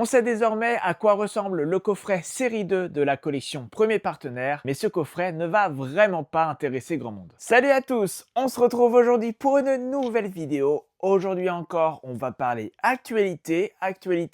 On sait désormais à quoi ressemble le coffret série 2 de la collection Premier Partenaire, mais ce coffret ne va vraiment pas intéresser grand monde. Salut à tous, on se retrouve aujourd'hui pour une nouvelle vidéo. Aujourd'hui encore, on va parler actualité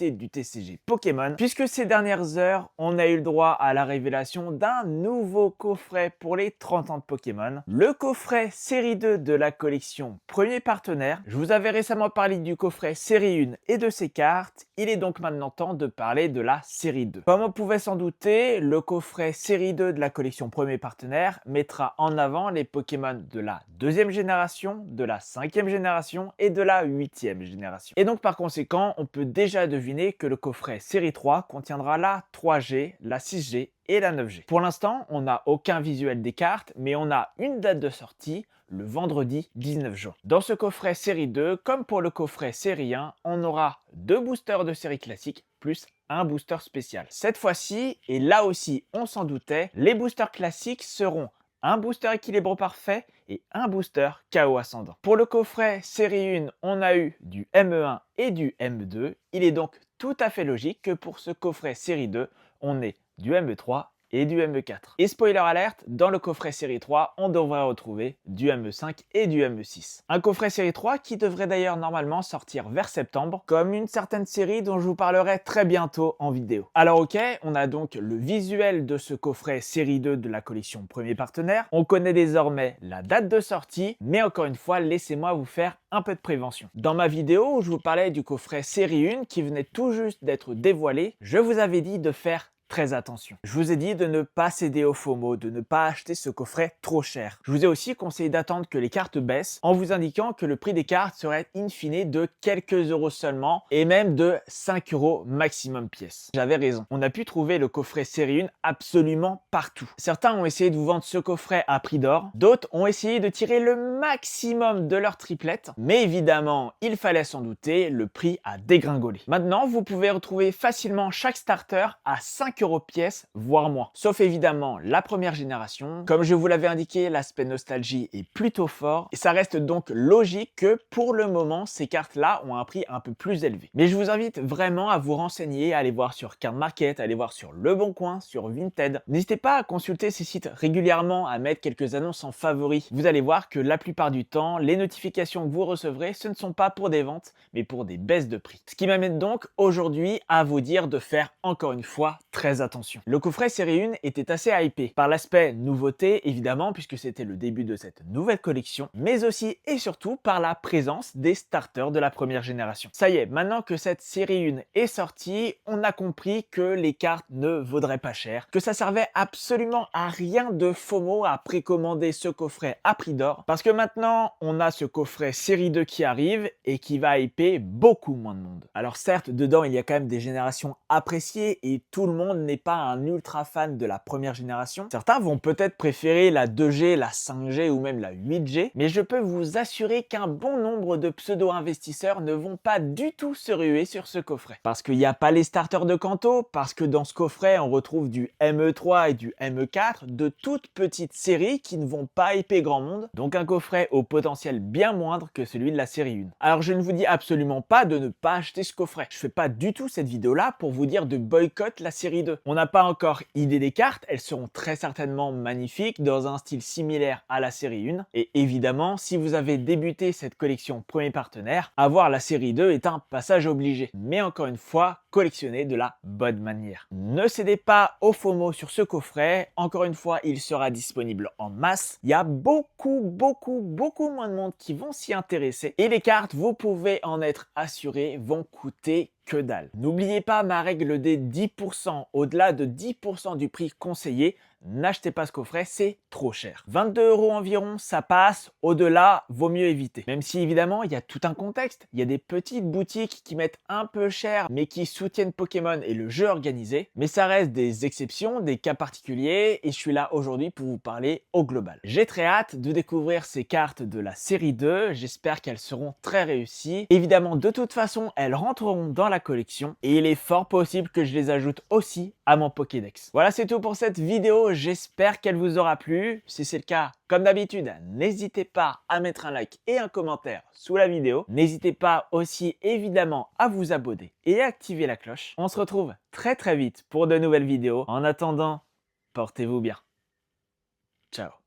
du TCG Pokémon, puisque ces dernières heures, on a eu le droit à la révélation d'un nouveau coffret pour les 30 ans de Pokémon, le coffret série 2 de la collection Premier Partenaire. Je vous avais récemment parlé du coffret série 1 et de ses cartes, il est donc maintenant temps de parler de la série 2. Comme on pouvait s'en douter, le coffret série 2 de la collection Premier Partenaire mettra en avant les Pokémon de la 2e génération, de la 5e génération et de la 8e génération. Et donc par conséquent, on peut déjà deviner que le coffret série 3 contiendra la 3G, la 6G et la 9G. Pour l'instant, on n'a aucun visuel des cartes, mais on a une date de sortie, le vendredi 19 juin. Dans ce coffret série 2, comme pour le coffret série 1, on aura 2 boosters de série classique plus un booster spécial. Cette fois-ci, et là aussi on s'en doutait, les boosters classiques seront un booster équilibre parfait et un booster KO ascendant. Pour le coffret série 1, on a eu du ME1 et du ME2. Il est donc tout à fait logique que pour ce coffret série 2, on ait du ME3 et du ME4. Et spoiler alerte, dans le coffret série 3, on devrait retrouver du ME5 et du ME6. Un coffret série 3 qui devrait d'ailleurs normalement sortir vers septembre, comme une certaine série dont je vous parlerai très bientôt en vidéo. Alors ok, on a donc le visuel de ce coffret série 2 de la collection Premier Partenaire. On connaît désormais la date de sortie, mais encore une fois, laissez-moi vous faire un peu de prévention. Dans ma vidéo où je vous parlais du coffret série 1 qui venait tout juste d'être dévoilé, je vous avais dit de faire très attention. Je vous ai dit de ne pas céder au FOMO, de ne pas acheter ce coffret trop cher. Je vous ai aussi conseillé d'attendre que les cartes baissent en vous indiquant que le prix des cartes serait in fine de quelques euros seulement et même de 5 euros maximum pièce. J'avais raison. On a pu trouver le coffret série 1 absolument partout. Certains ont essayé de vous vendre ce coffret à prix d'or, d'autres ont essayé de tirer le maximum de leur triplette, mais évidemment, il fallait s'en douter, le prix a dégringolé. Maintenant, vous pouvez retrouver facilement chaque starter à 5 euros pièce, voire moins. Sauf évidemment la première génération. Comme je vous l'avais indiqué, l'aspect nostalgie est plutôt fort et ça reste donc logique que pour le moment, ces cartes-là ont un prix un peu plus élevé. Mais je vous invite vraiment à vous renseigner, à aller voir sur Card Market, à aller voir sur Le Bon Coin, sur Vinted. N'hésitez pas à consulter ces sites régulièrement, à mettre quelques annonces en favoris. Vous allez voir que la plupart du temps, les notifications que vous recevrez, ce ne sont pas pour des ventes, mais pour des baisses de prix. Ce qui m'amène donc aujourd'hui à vous dire de faire encore une fois très attention. Le coffret série 1 était assez hypé par l'aspect nouveauté évidemment puisque c'était le début de cette nouvelle collection, mais aussi et surtout par la présence des starters de la première génération. Ça y est, maintenant que cette série 1 est sortie, on a compris que les cartes ne vaudraient pas cher, que ça servait absolument à rien de FOMO à précommander ce coffret à prix d'or, parce que maintenant on a ce coffret série 2 qui arrive et qui va hyper beaucoup moins de monde. Alors certes, dedans il y a quand même des générations appréciées et tout le monde n'est pas un ultra fan de la première génération. Certains vont peut-être préférer la 2G, la 5G ou même la 8G, mais je peux vous assurer qu'un bon nombre de pseudo-investisseurs ne vont pas du tout se ruer sur ce coffret. Parce qu'il n'y a pas les starters de Kanto, parce que dans ce coffret on retrouve du ME3 et du ME4, de toutes petites séries qui ne vont pas hyper grand monde, donc un coffret au potentiel bien moindre que celui de la série 1. Alors je ne vous dis absolument pas de ne pas acheter ce coffret. Je fais pas du tout cette vidéo là pour vous dire de boycott la série 2. On n'a pas encore idée des cartes, elles seront très certainement magnifiques dans un style similaire à la série 1. Et évidemment, si vous avez débuté cette collection Premier Partenaire, avoir la série 2 est un passage obligé. Mais encore une fois, collectionnez de la bonne manière. Ne cédez pas au FOMO sur ce coffret. Encore une fois, il sera disponible en masse. Il y a beaucoup moins de monde qui vont s'y intéresser. Et les cartes, vous pouvez en être assuré, vont coûter que dalle. N'oubliez pas ma règle des 10%. Au-delà de 10% du prix conseillé, n'achetez pas ce coffret, c'est trop cher. 22 € environ, ça passe. Au-delà, vaut mieux éviter. Même si évidemment, il y a tout un contexte. Il y a des petites boutiques qui mettent un peu cher, mais qui soutiennent Pokémon et le jeu organisé. Mais ça reste des exceptions, des cas particuliers, et je suis là aujourd'hui pour vous parler au global. J'ai très hâte de découvrir ces cartes de la série 2. J'espère qu'elles seront très réussies. Évidemment, de toute façon, elles rentreront dans la collection, et il est fort possible que je les ajoute aussi à mon Pokédex. Voilà, c'est tout pour cette vidéo. j'espère qu'elle vous aura plu. Si c'est le cas, comme d'habitude, n'hésitez pas à mettre un like et un commentaire sous la vidéo. N'hésitez pas aussi évidemment à vous abonner et à activer la cloche. On se retrouve très vite pour de nouvelles vidéos. En attendant, portez-vous bien. Ciao.